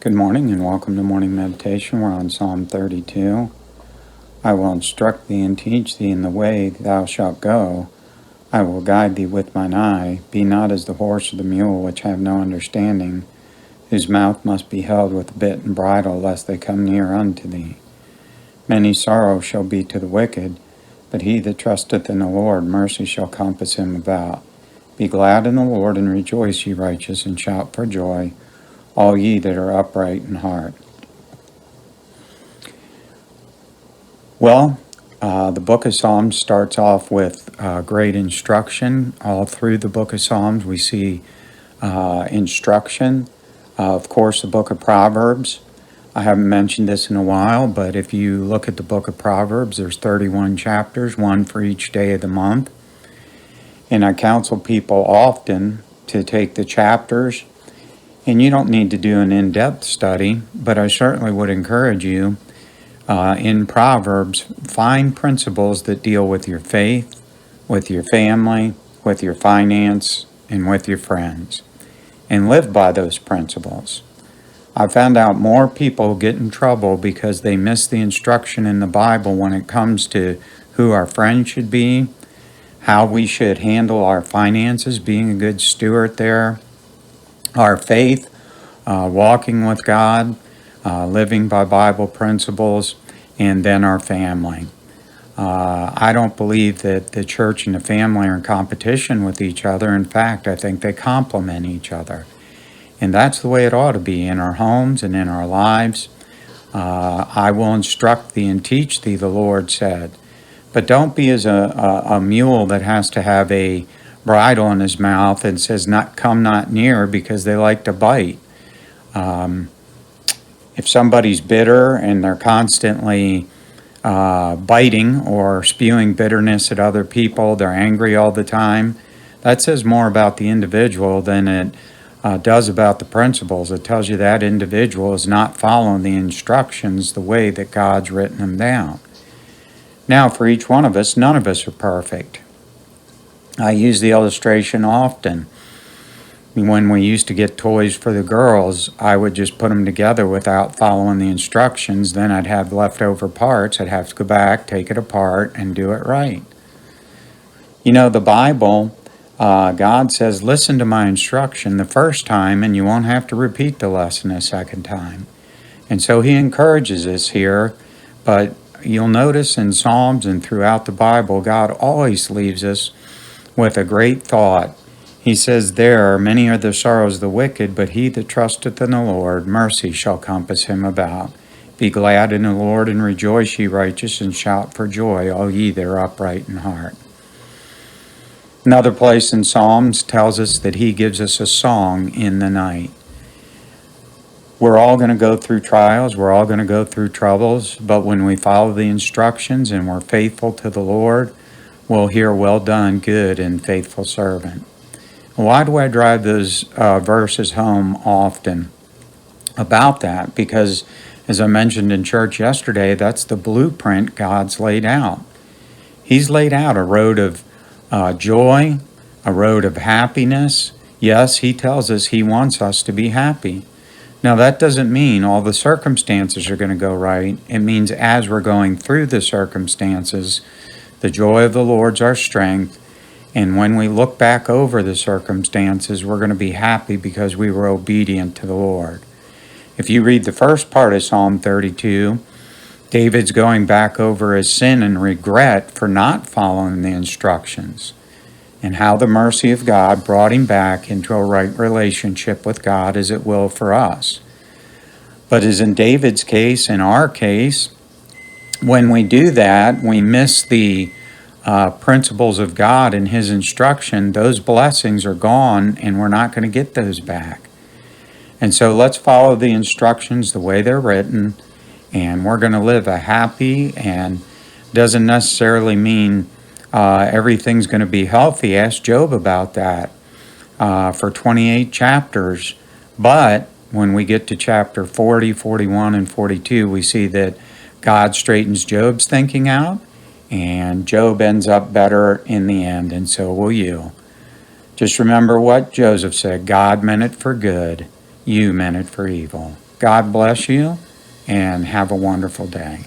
Good morning and welcome to morning meditation. We're on Psalm 32. I will instruct thee and teach thee in the way thou shalt go. I will guide thee with mine eye. Be not as the horse or the mule, which have no understanding, whose mouth must be held with bit and bridle, lest they come near unto thee. Many sorrows shall be to the wicked, but he that trusteth in the Lord, mercy shall compass him about. Be glad in the Lord and rejoice, ye righteous, and shout for joy, all ye that are upright in heart. Well, the book of Psalms starts off with great instruction. All through the book of Psalms, we see instruction. Of course, the book of Proverbs. I haven't mentioned this in a while, but if you look at the book of Proverbs, there's 31 chapters, one for each day of the month. And I counsel people often to take the chapters. And you don't need to do an in-depth study, but I certainly would encourage you in Proverbs, find principles that deal with your faith, with your family, with your finance, and with your friends, and live by those principles. I found out more people get in trouble because they miss the instruction in the Bible when it comes to who our friends should be, how we should handle our finances, being a good steward there, our faith, walking with God, living by Bible principles, and then our family. I don't believe that the church and the family are in competition with each other. In fact, I think they complement each other. And that's the way it ought to be in our homes and in our lives. I will instruct thee and teach thee, the Lord said. But don't be as a mule that has to have a bridle in his mouth and says, come not near, because they like to bite. If somebody's bitter and they're constantly biting or spewing bitterness at other people, they're angry all the time, that says more about the individual than it does about the principles. It tells you that individual is not following the instructions the way that God's written them down. Now, for each one of us, none of us are perfect. I use the illustration often. When we used to get toys for the girls, I would just put them together without following the instructions. Then I'd have leftover parts. I'd have to go back, take it apart, and do it right. You know, the Bible, God says, listen to my instruction the first time, and you won't have to repeat the lesson a second time. And so he encourages us here, but you'll notice in Psalms and throughout the Bible, God always leaves us with a great thought. He says there, many are the sorrows of the wicked, but he that trusteth in the Lord, mercy shall compass him about. Be glad in the Lord and rejoice, ye righteous, and shout for joy, all ye that are upright in heart. Another place in Psalms tells us that he gives us a song in the night. We're all going to go through trials, we're all going to go through troubles, but when we follow the instructions and we're faithful to the Lord, we'll hear, well done, good and faithful servant. Why do I drive those verses home often about that? Because, as I mentioned in church yesterday, that's the blueprint God's laid out. He's laid out a road of joy, a road of happiness. Yes, he tells us he wants us to be happy. Now, that doesn't mean all the circumstances are going to go right. It means as we're going through the circumstances, the joy of the Lord's our strength. And when we look back over the circumstances, we're going to be happy because we were obedient to the Lord. If you read the first part of Psalm 32, David's going back over his sin and regret for not following the instructions, and how the mercy of God brought him back into a right relationship with God as it will for us. But as in David's case, in our case, when we do that, we miss the principles of God and his instruction. Those blessings are gone and we're not going to get those back. And so let's follow the instructions the way they're written, and we're going to live a happy, and doesn't necessarily mean everything's going to be healthy. Ask Job about that for 28 chapters. But when we get to chapter 40, 41, and 42, we see that God straightens Job's thinking out, and Job ends up better in the end, and so will you. Just remember what Joseph said, God meant it for good, you meant it for evil. God bless you and have a wonderful day.